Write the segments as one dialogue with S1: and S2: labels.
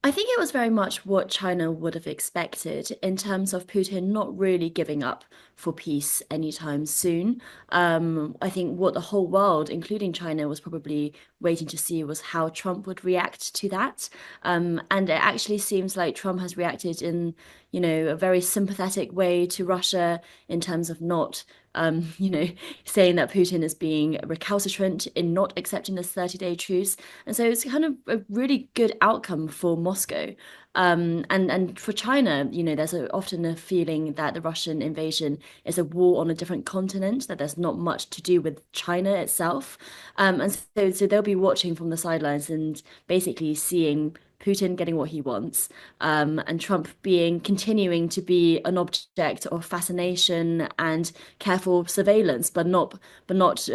S1: I think it was very much what China would have expected in terms of Putin not really giving up for peace anytime soon. I think what the whole world, including China, was probably waiting to see was how Trump would react to that. And it actually seems like Trump has reacted in, a very sympathetic way to Russia in terms of not saying that Putin is being recalcitrant in not accepting this 30-day truce. And so it's kind of a really good outcome for Moscow. And for China, there's often a feeling that the Russian invasion is a war on a different continent, that there's not much to do with China itself. And so they'll be watching from the sidelines and basically seeing Putin getting what he wants, and Trump continuing to be an object of fascination and careful surveillance, but not not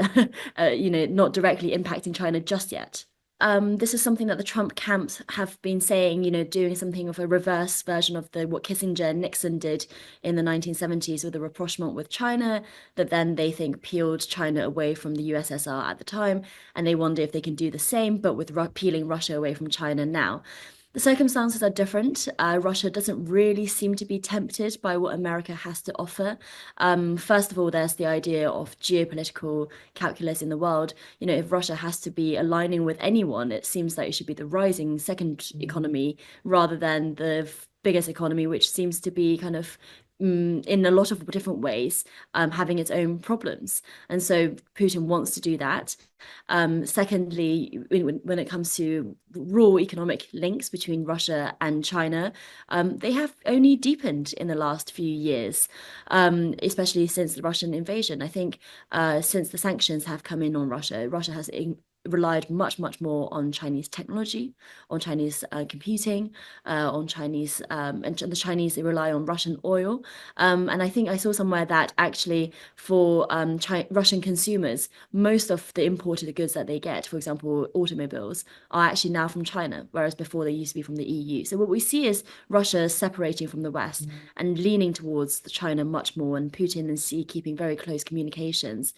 S1: directly impacting China just yet. This is something that the Trump camps have been saying, doing something of a reverse version of the what Kissinger and Nixon did in the 1970s with the rapprochement with China, that then they think peeled China away from the USSR at the time, and they wonder if they can do the same, but with peeling Russia away from China now. The circumstances are different. Russia doesn't really seem to be tempted by what America has to offer. First of all, there's the idea of geopolitical calculus in the world. If Russia has to be aligning with anyone, it seems like it should be the rising second economy rather than the biggest economy, which seems to be kind of in a lot of different ways, having its own problems. And so Putin wants to do that. Secondly, when it comes to raw economic links between Russia and China, they have only deepened in the last few years, especially since the Russian invasion. I think since the sanctions have come in on Russia, Russia has relied much, much more on Chinese technology, on Chinese computing, on Chinese, and the Chinese, they rely on Russian oil. And I think I saw somewhere that actually for Russian consumers, most of the imported goods that they get, for example, automobiles, are actually now from China, whereas before they used to be from the EU. So what we see is Russia separating from the West and leaning towards China much more, and Putin and Xi keeping very close communications.